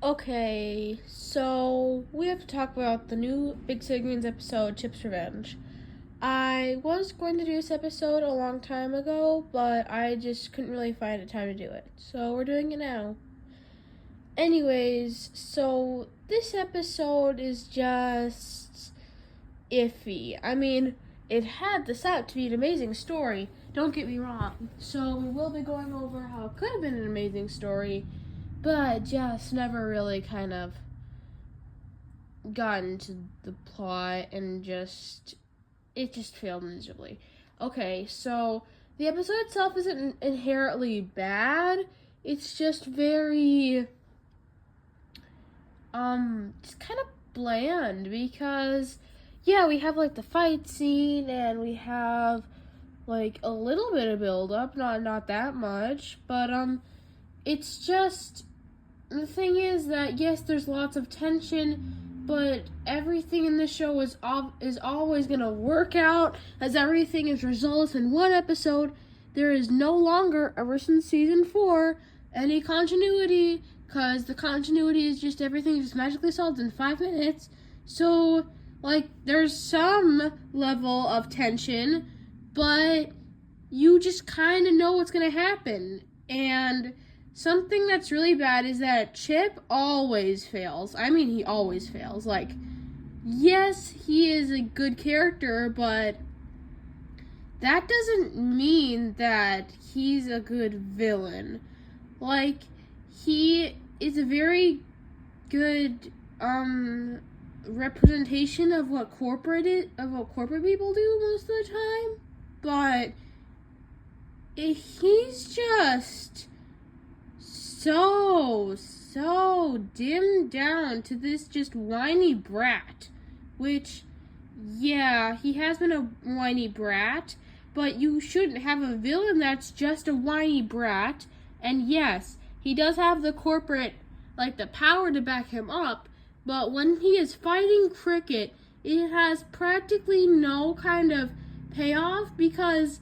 Okay, so we have to talk about the new Big Sigmund's episode, Chip's Revenge. I was going to do this episode a long time ago, but I just couldn't really find the time to do it. So we're doing it now. Anyways, so this episode is just iffy. I mean, it had the setup to be an amazing story, don't get me wrong. So we will be going over how it could have been an amazing story, but just never really kind of got into the plot and it just failed miserably. Okay, so the episode itself isn't inherently bad. It's just very just kind of bland because yeah, we have like the fight scene and we have like a little bit of build up, not that much, but it's just the thing is that yes, there's lots of tension, but everything in this show is always gonna work out, as everything is resolved in one episode. There is no longer, ever since season 4, any continuity, because the continuity is just everything just magically solved in 5 minutes. So, like, there's some level of tension, but you just kind of know what's gonna happen. And something that's really bad is that Chip always fails. I mean, he always fails. Like, yes, he is a good character, but that doesn't mean that he's a good villain. Like, he is a very good representation of what corporate people do most of the time, but he's just so dimmed down to this just whiny brat, which, yeah, he has been a whiny brat, but you shouldn't have a villain that's just a whiny brat. And yes, he does have the corporate, like, the power to back him up, but when he is fighting Cricket, it has practically no kind of payoff because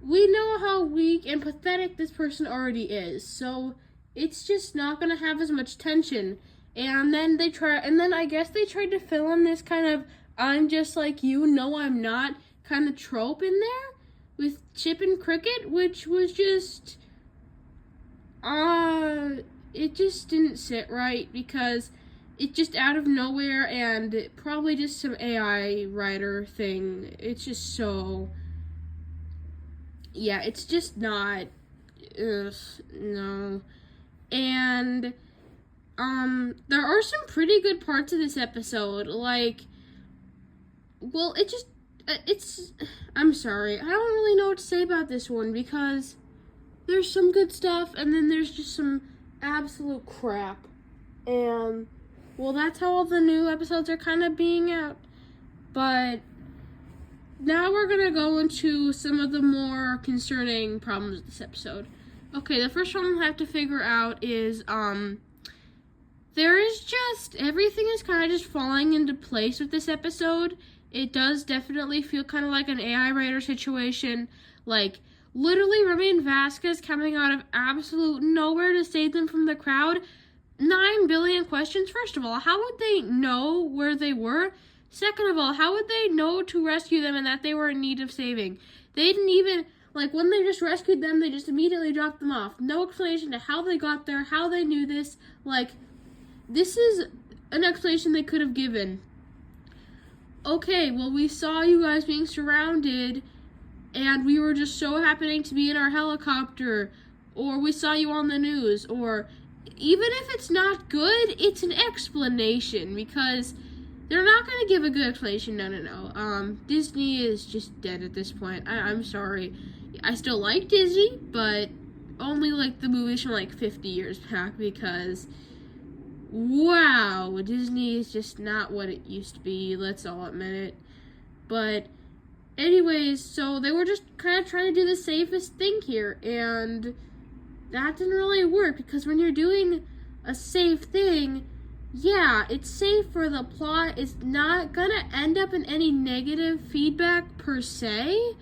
we know how weak and pathetic this person already is. So it's just not gonna have as much tension. And then I guess they tried to fill in this kind of "I'm just like you, no I'm not" kind of trope in there with Chip and Cricket, which was just it just didn't sit right because it just out of nowhere, and probably just some AI writer thing. It's just so, yeah, it's just not, no. And there are some pretty good parts of this episode. Like, well, I'm sorry, I don't really know what to say about this one because there's some good stuff and then there's just some absolute crap. And well, that's how all the new episodes are kind of being out. But now we're gonna go into some of the more concerning problems of this episode. Okay, the first one we'll have to figure out is there is just everything is kind of just falling into place with this episode. It does definitely feel kind of like an AI writer situation. Like, literally, Remy and Vasquez coming out of absolute nowhere to save them from the crowd. 9 billion questions. First of all, how would they know where they were? Second of all, how would they know to rescue them and that they were in need of saving? They didn't even, like, when they just rescued them, they just immediately dropped them off. No explanation to how they got there, how they knew this. Like, this is an explanation they could have given. Okay, well, we saw you guys being surrounded, and we were just so happening to be in our helicopter, or we saw you on the news, or even if it's not good, it's an explanation, because they're not going to give a good explanation. No. Disney is just dead at this point. I'm sorry. I still like Disney, but only like the movies from like 50 years back, because wow, Disney is just not what it used to be. Let's all admit it. But anyways, so they were just kind of trying to do the safest thing here, and that didn't really work, because when you're doing a safe thing, yeah, it's safe for the plot. It's not gonna end up in any negative feedback per se,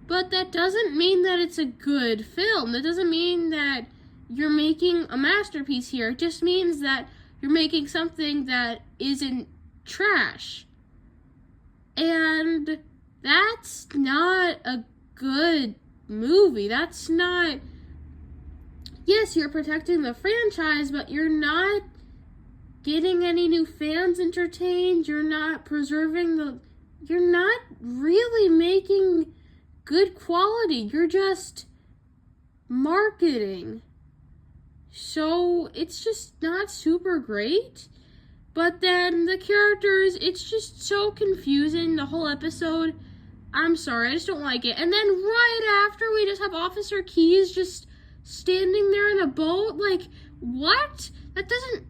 but that doesn't mean that it's a good film. That doesn't mean that you're making a masterpiece here. It just means that You're making something that isn't trash. And that's not a good movie. That's not... Yes, you're protecting the franchise, but you're not getting any new fans entertained. You're not preserving the... You're not really making good quality. You're just marketing. So it's just not super great. But then the characters, it's just so confusing, the whole episode. I'm sorry, I just don't like it. And then right after, we just have Officer Keyes just standing there in a boat. Like, what? That doesn't...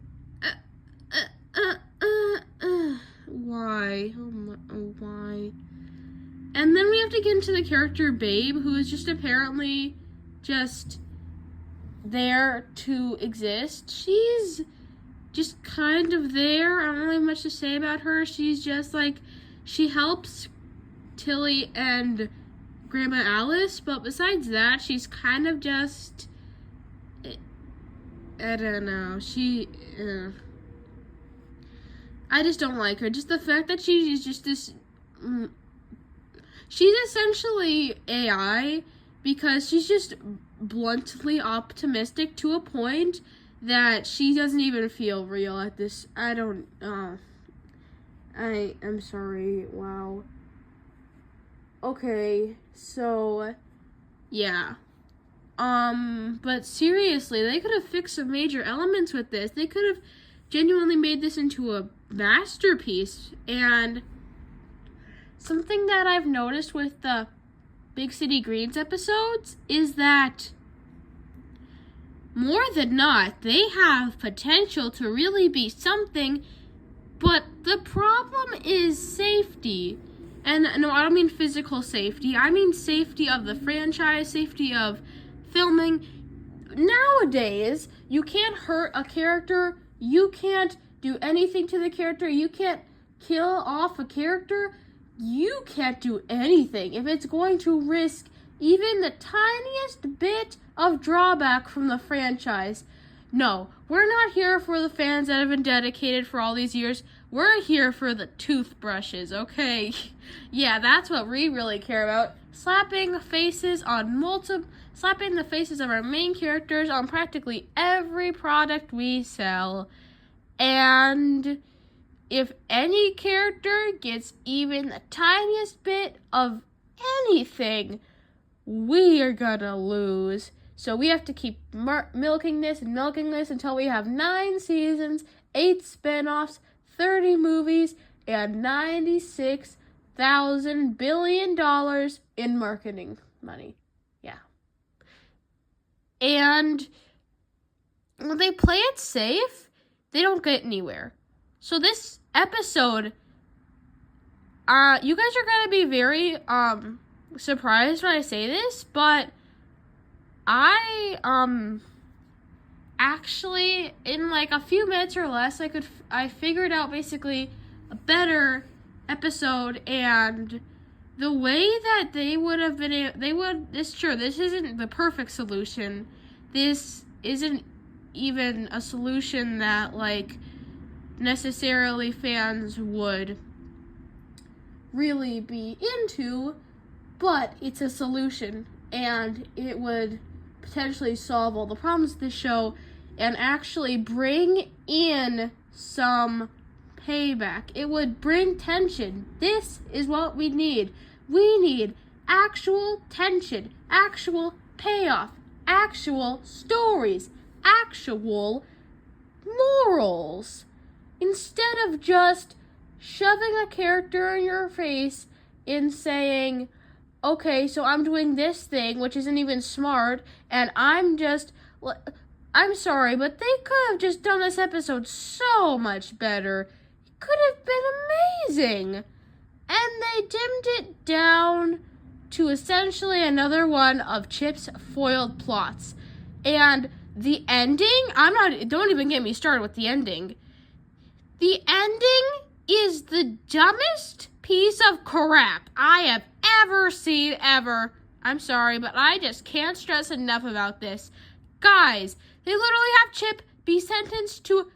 Why? Why? And then we have to get into the character Babe, who is just apparently just there to exist. She's just kind of there. I don't really have much to say about her. She's just like, she helps Tilly and Grandma Alice, but besides that, she's kind of just, I don't know, I just don't like her. Just the fact that she's just this, she's essentially AI, because she's just bluntly optimistic to a point that she doesn't even feel real at this. I'm sorry. Wow. Okay, so yeah. But seriously, they could have fixed some major elements with this. They could have genuinely made this into a masterpiece. And something that I've noticed with the Big City Greens episodes is that more than not, they have potential to really be something, but the problem is safety. And no, I don't mean physical safety. I mean safety of the franchise, safety of filming. Nowadays, you can't hurt a character. You can't do anything to the character. You can't kill off a character. You can't do anything if it's going to risk even the tiniest bit of drawback from the franchise. No, we're not here for the fans that have been dedicated for all these years. We're here for the toothbrushes, okay? Yeah, that's what we really care about. Slapping the faces of our main characters on practically every product we sell. And if any character gets even the tiniest bit of anything, we are gonna lose. So we have to keep milking this until we have 9 seasons, 8 spinoffs, 30 movies, and $96,000 billion in marketing money. Yeah. And when they play it safe, they don't get anywhere. So this episode, you guys are gonna be very surprised when I say this, but I actually, in like a few minutes or less, I figured out basically a better episode. And the way that they would have been, this isn't the perfect solution. This isn't even a solution that like necessarily fans would really be into, but it's a solution, and it would potentially solve all the problems of the show and actually bring in some payback. It would bring tension. This is what we need. We need actual tension, actual payoff, actual stories, actual morals, instead of just shoving a character in your face and saying, okay, so I'm doing this thing, which isn't even smart, and I'm sorry, but they could have just done this episode so much better. It could have been amazing. And they dimmed it down to essentially another one of Chip's foiled plots. And the ending, don't even get me started with the ending. The ending is the dumbest piece of crap I have ever seen, ever. I'm sorry, but I just can't stress enough about this. Guys, they literally have Chip be sentenced to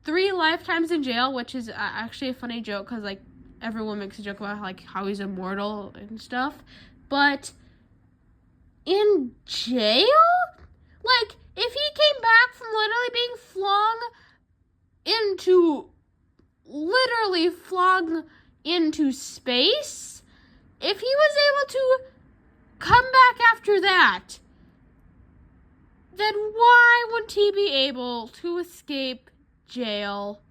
3 lifetimes in jail, which is actually a funny joke because, like, everyone makes a joke about, like, how he's immortal and stuff. But in jail? Like, if he came back from literally flung into space, if he was able to come back after that, then why wouldn't he be able to escape jail?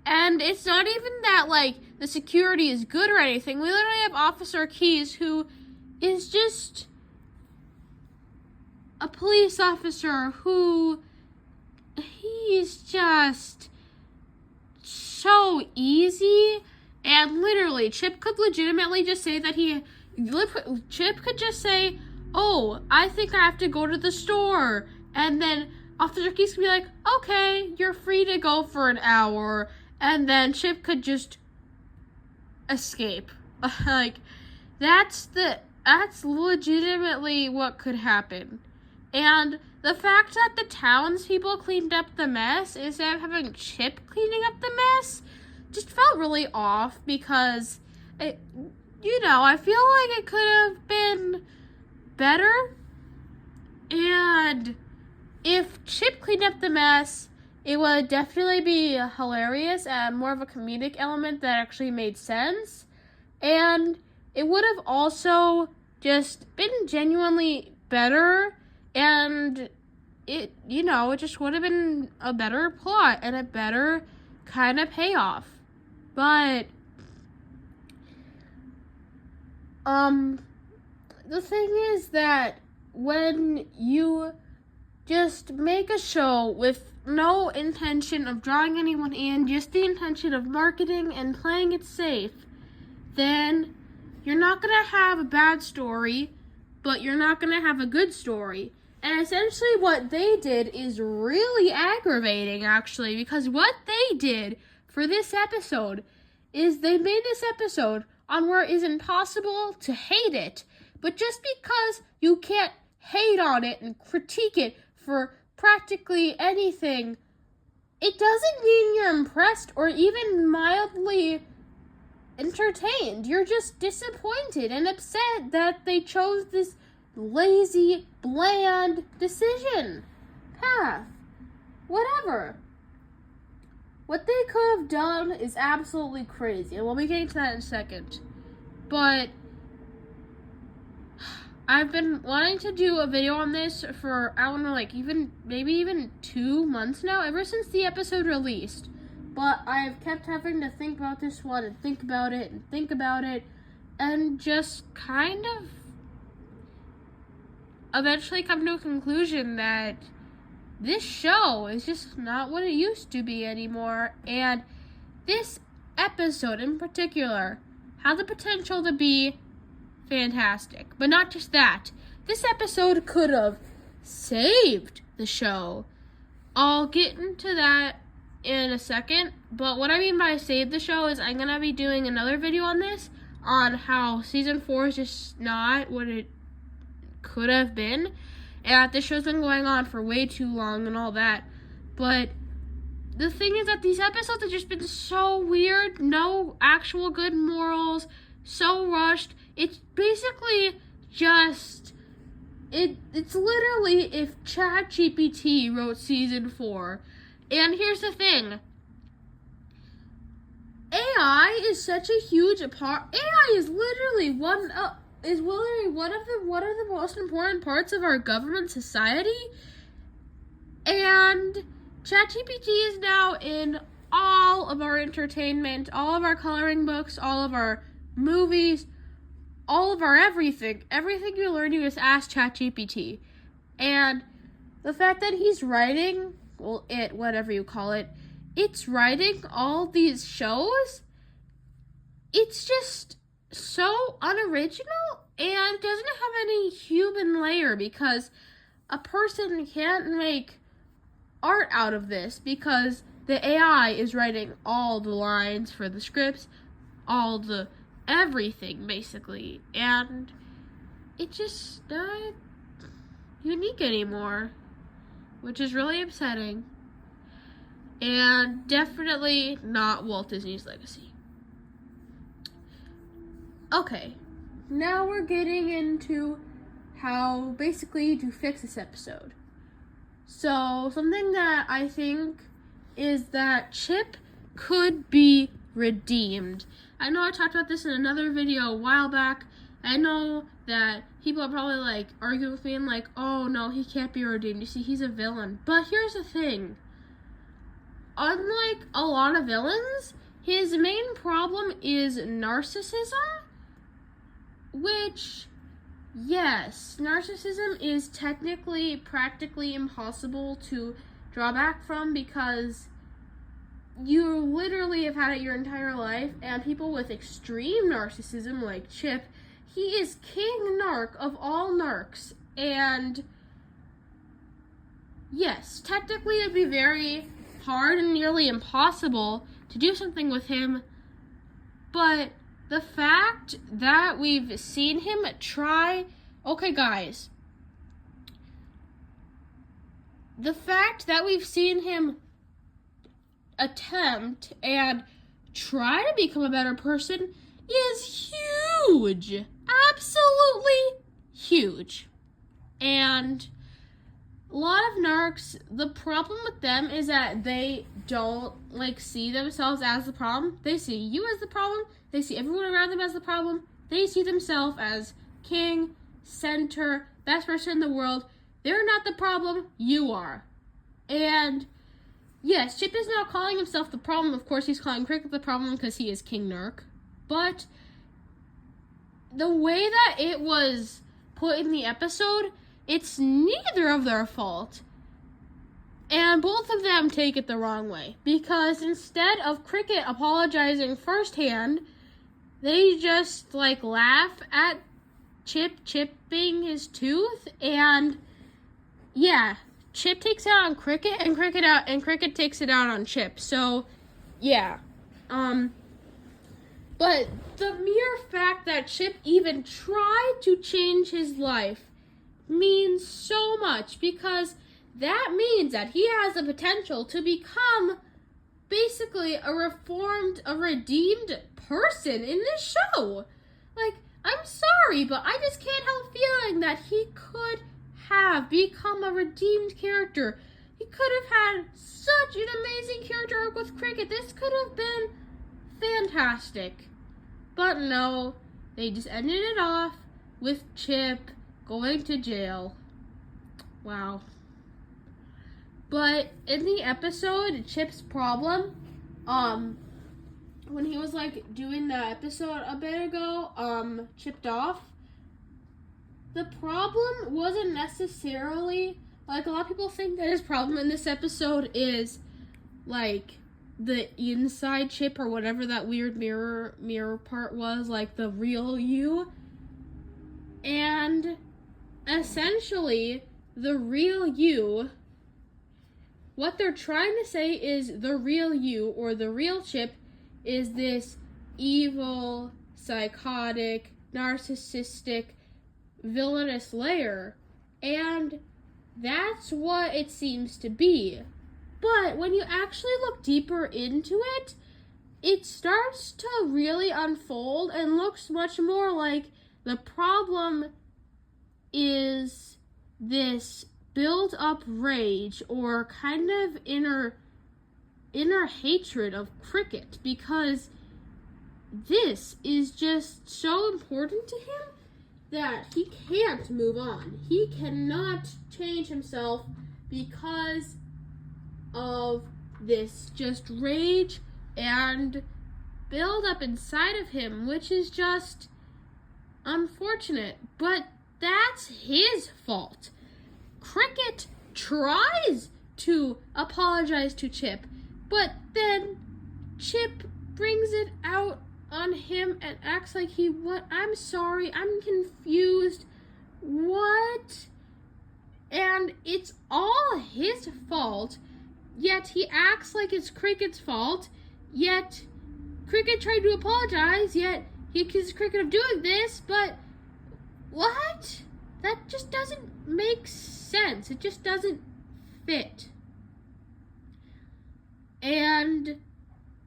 And it's not even that, like, the security is good or anything. We literally have Officer Keyes, who is just a police officer who, he's just so easy. And literally, Chip could legitimately just say that Chip could just say, oh, I think I have to go to the store. And then Officer Keyes could be like, okay, you're free to go for an hour. And then Chip could just escape. Like, that's legitimately what could happen. And the fact that the townspeople cleaned up the mess instead of having Chip cleaning up the mess just felt really off, because I feel like it could have been better. And if Chip cleaned up the mess, it would definitely be hilarious and more of a comedic element that actually made sense. And it would have also just been genuinely better, and it just would have been a better plot and a better kind of payoff. But the thing is that when you just make a show with no intention of drawing anyone in, just the intention of marketing and playing it safe, then you're not going to have a bad story, but you're not going to have a good story. And essentially what they did is really aggravating, actually, because what they did for this episode is they made this episode on where it is impossible to hate it, but just because you can't hate on it and critique it for practically anything, it doesn't mean you're impressed or even mildly entertained. You're just disappointed and upset that they chose this lazy, bland decision path. Whatever. What they could have done is absolutely crazy, and we'll be getting to that in a second. But I've been wanting to do a video on this for, I don't know, like maybe even 2 months now, ever since the episode released. But I've kept having to think about this one and think about it, and just kind of eventually come to a conclusion that this show is just not what it used to be anymore. And this episode in particular had the potential to be fantastic. But not just that. This episode could have saved the show. I'll get into that in a second. But what I mean by save the show is I'm going to be doing another video on this, on how season 4 is just not what it could have been. And this show's been going on for way too long and all that. But the thing is that these episodes have just been so weird. No actual good morals. So rushed. It's basically just... It's literally if ChatGPT wrote season 4. And here's the thing. AI is such a huge part. AI is literally one of the most important parts of our government society. And ChatGPT is now in all of our entertainment, all of our coloring books, all of our movies, all of our everything. Everything you learn, you just ask ChatGPT. And the fact that he's writing, whatever you call it, it's writing all these shows, it's just so unoriginal and doesn't have any human layer, because a person can't make art out of this because the AI is writing all the lines for the scripts, all the everything basically, and it's just not unique anymore, which is really upsetting. and definitely not Walt Disney's legacy. Okay, now we're getting into how basically to fix this episode. So, something that I think is that Chip could be redeemed. I know I talked about this in another video a while back. I know that people are probably like arguing with me and like, oh no, he can't be redeemed. You see, he's a villain. But here's the thing. Unlike a lot of villains, his main problem is narcissism, which, yes, narcissism is technically, practically impossible to draw back from because you literally have had it your entire life, and people with extreme narcissism like Chip, he is king narc of all narcs, and yes, technically it'd be very hard and nearly impossible to do something with him, but the fact that we've seen him try, okay guys, the fact that we've seen him attempt and try to become a better person is huge. Absolutely huge. And a lot of narcs, the problem with them is that they don't see themselves as the problem. They see you as the problem. They see everyone around them as the problem. They see themselves as king, center, best person in the world. They're not the problem. You are. And yes, Chip is not calling himself the problem. Of course, he's calling Cricket the problem because he is King Narc. But the way that it was put in the episode, it's neither of their fault. And both of them take it the wrong way. Because instead of Cricket apologizing firsthand, they just laugh at Chip chipping his tooth, and yeah, Chip takes it out on Cricket, and Cricket takes it out on Chip. So, yeah. But the mere fact that Chip even tried to change his life means so much, because that means that he has the potential to become basically a redeemed person in this show. I'm sorry, but I just can't help feeling that he could have become a redeemed character. He could have had such an amazing character arc with Cricket. This could have been fantastic. But no, they just ended it off with Chip going to jail. Wow. But in the episode, Chip's problem, when he was doing the episode a bit ago, Chipped Off, the problem wasn't necessarily, a lot of people think that his problem in this episode is, the inside Chip or whatever that weird mirror part was, the real you. And essentially, the real you, what they're trying to say is the real you, or the real Chip, is this evil, psychotic, narcissistic, villainous layer, and that's what it seems to be. But when you actually look deeper into it, it starts to really unfold and looks much more like the problem is this built-up rage or kind of inner hatred of Cricket, because this is just so important to him that he can't move on. He cannot change himself because of this just rage and build up inside of him, which is just unfortunate. But that's his fault. Cricket tries to apologize to Chip, but then Chip brings it out on him and acts like I'm sorry, I'm confused. What? And it's all his fault, yet he acts like it's Cricket's fault, yet Cricket tried to apologize, yet he accuses Cricket of doing this, but what? That just doesn't make sense. It just doesn't fit.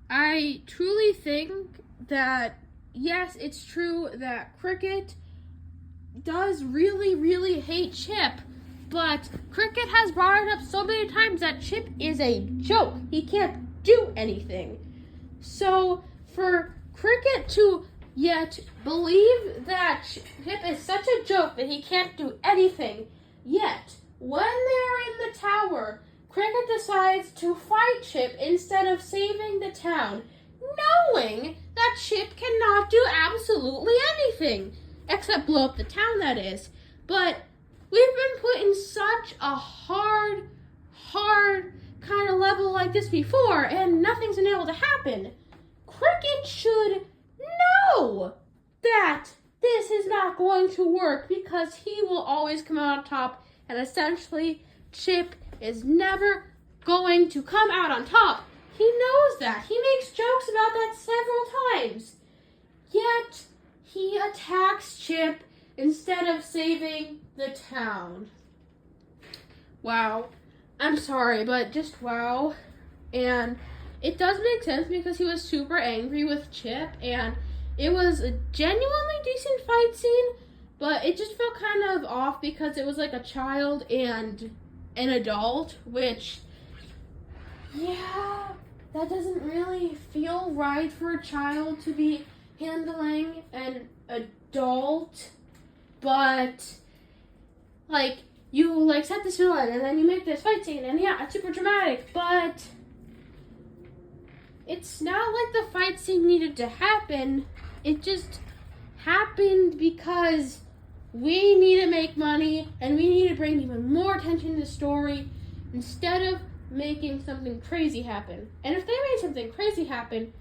I truly think that, yes, it's true that Cricket does really, really hate Chip, but Cricket has brought it up so many times that Chip is a joke. He can't do anything. So, for Cricket to yet believe that Chip is such a joke that he can't do anything, yet, when they're in the tower, Cricket decides to fight Chip instead of saving the town, knowing that Chip cannot do absolutely anything, except blow up the town, that is. But we've been put in such a hard kind of level like this before, and nothing's been able to happen. Cricket should know that this is not going to work because he will always come out on top, and essentially Chip is never going to come out on top. He knows that. He makes jokes about that several times. Yet, he attacks Chip instead of saving the town. Wow. I'm sorry, but just wow. And it does make sense because he was super angry with Chip, and it was a genuinely decent fight scene, but it just felt kind of off because it was like a child and an adult, which, yeah, that doesn't really feel right for a child to be handling an adult. But, like, you, like, set this villain, and then you make this fight scene, and yeah, it's super dramatic, but it's not like the fight scene needed to happen. It just happened because we need to make money, and we need to bring even more attention to the story instead of making something crazy happen. And if they made something crazy happen,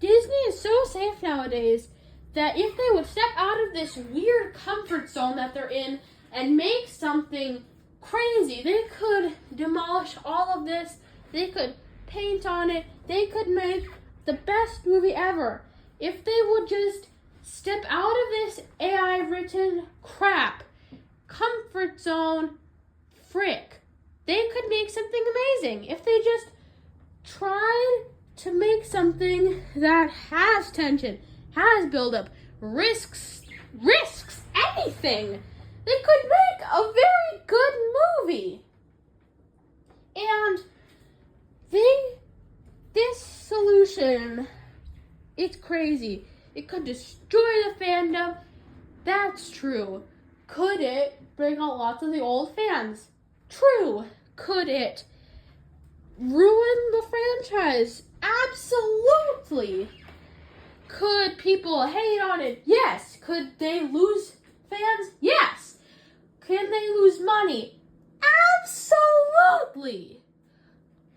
Disney is so safe nowadays that if they would step out of this weird comfort zone that they're in and make something crazy, they could demolish all of this, they could paint on it, they could make the best movie ever. If they would just step out of this AI written crap, comfort zone, frick, they could make something amazing. If they just tried to make something that has tension, has build-up, risks anything, they could make a very good movie. And this solution, it's crazy. It could destroy the fandom. That's true. Could it bring out lots of the old fans? True. Could it ruin the franchise? Absolutely. Could people hate on it? Yes. Could they lose fans? Yes. Can they lose money? Absolutely.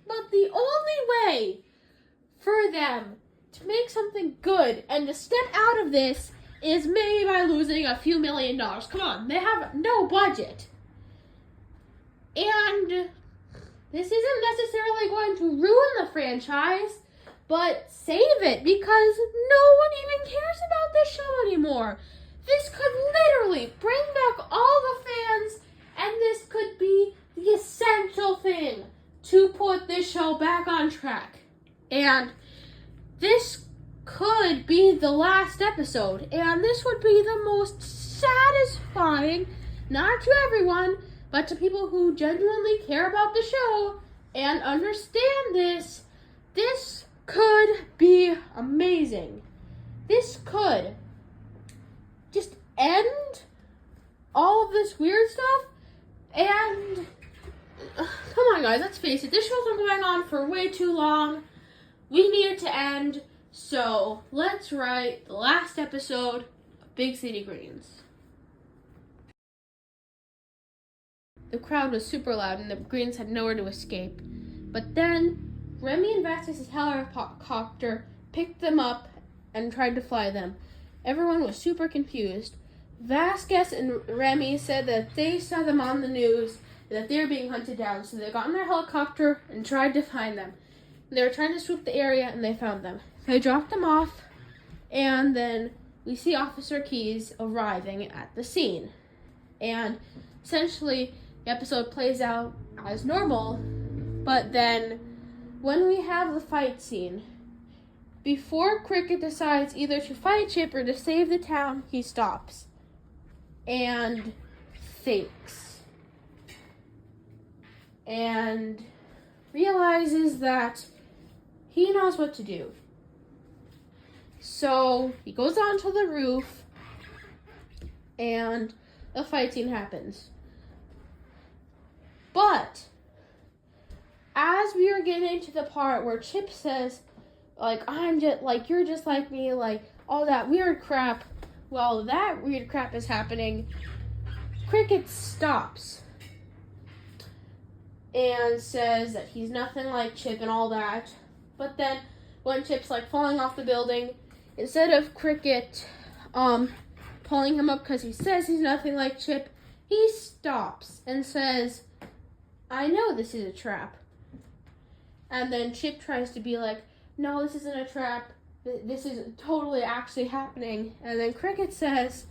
But the only way for them to make something good and to step out of this is maybe by losing a few $1 million. Come on, they have no budget. And this isn't necessarily going to ruin the franchise, but save it because no one even cares about this show anymore. This could literally bring back all the fans, and this could be the essential thing to put this show back on track. And this could be the last episode, and this would be the most satisfying, not to everyone, but to people who genuinely care about the show and understand this. This could be amazing. This could just end all of this weird stuff, and come on guys, let's face it, this show's been going on for way too long. We need it to end, so let's write the last episode of Big City Greens. The crowd was super loud and the Greens had nowhere to escape. But then Remy and Vasquez's helicopter picked them up and tried to fly them. Everyone was super confused. Vasquez and Remy said that they saw them on the news and that they were being hunted down, so they got in their helicopter and tried to find them. They were trying to swoop the area and they found them. They dropped them off, and then we see Officer Keyes arriving at the scene. And essentially, the episode plays out as normal, but then when we have the fight scene, before Cricket decides either to fight Chip or to save the town, he stops and thinks and realizes that he knows what to do. So he goes onto the roof and a fight scene happens. But as we are getting to the part where Chip says, like, I'm just like, you're just like me, like, all that weird crap, while that weird crap is happening, Cricket stops and says that he's nothing like Chip and all that. But then when Chip's like falling off the building, instead of Cricket pulling him up because he says he's nothing like Chip, he stops and says, I know this is a trap. And then Chip tries to be like, no, this isn't a trap. This is totally actually happening. And then Cricket says,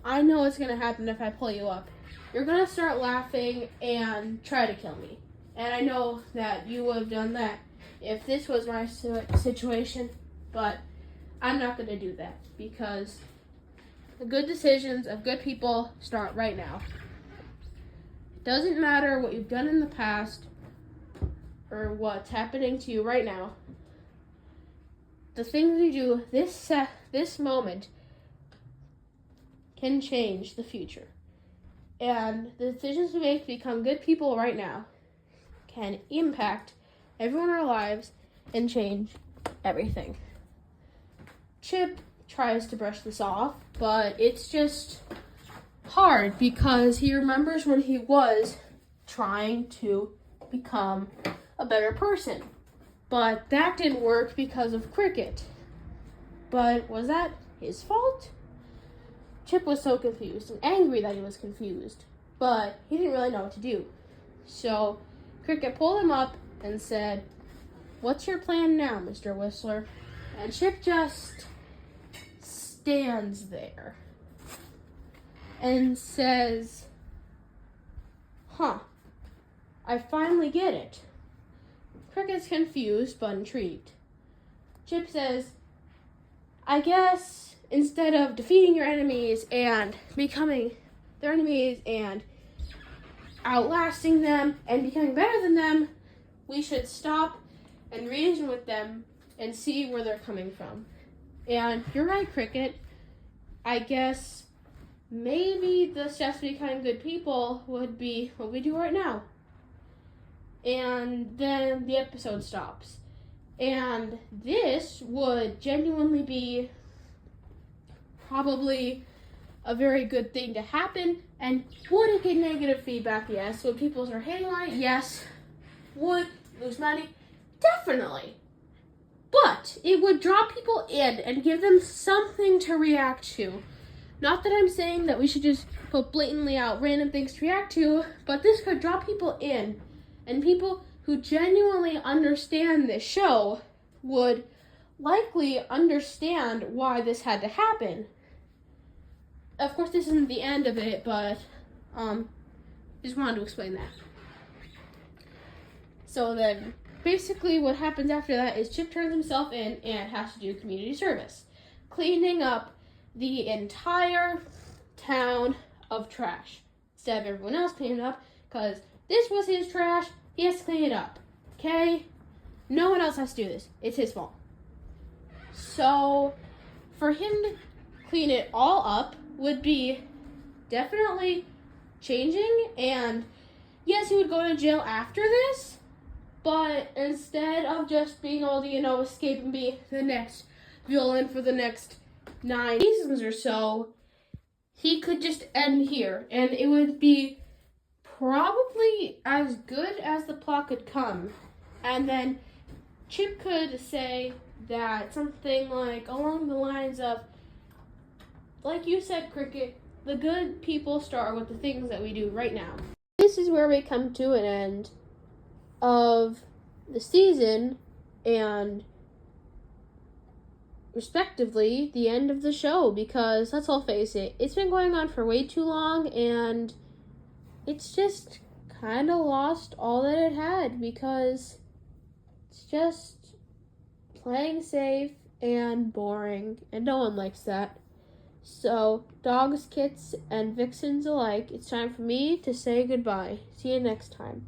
I know what's going to happen if I pull you up. You're going to start laughing and try to kill me. And I know that you would have done that if this was my situation. But I'm not going to do that because the good decisions of good people start right now. It doesn't matter what you've done in the past or what's happening to you right now. The things you do this moment can change the future. And the decisions we make to become good people right now can impact everyone in our lives and change everything. Chip tries to brush this off, but it's just hard because he remembers when he was trying to become a better person. But that didn't work because of Cricket. But was that his fault? Chip was so confused and angry that he was confused, but he didn't really know what to do. So Cricket pulled him up and said, what's your plan now, Mr. Whistler? And Chip just stands there and says, I finally get it. Cricket's confused but intrigued. Chip says, I guess instead of defeating your enemies and becoming their enemies and outlasting them and becoming better than them, we should stop and reason with them and see where they're coming from. And you're right, Cricket. I guess maybe the steps to becoming good people would be what we do right now. And then the episode stops. And this would genuinely be probably a very good thing to happen. And would it get negative feedback? Yes. Would people start hating on it? Yes. Would lose money? Definitely. But it would draw people in and give them something to react to. Not that I'm saying that we should just put blatantly out random things to react to, but this could draw people in. And people who genuinely understand this show would likely understand why this had to happen. Of course, this isn't the end of it, but just wanted to explain that. So then, basically what happens after that is Chip turns himself in and has to do community service, cleaning up the entire town of trash. Instead of everyone else cleaning it up, because this was his trash, he has to clean it up. Okay? No one else has to do this. It's his fault. So, for him to clean it all up would be definitely changing, and yes, he would go to jail after this, but instead of just being able to, escape and be the next villain for the next 9 seasons or so, he could just end here, and it would be probably as good as the plot could come. And then Chip could say that something like along the lines of, like you said, Cricket, the good people start with the things that we do right now. This is where we come to an end of the season and respectively the end of the show, because let's all face it, it's been going on for way too long and it's just kind of lost all that it had because it's just playing safe and boring, and no one likes that. So, dogs, kits, and vixens alike, it's time for me to say goodbye. See you next time.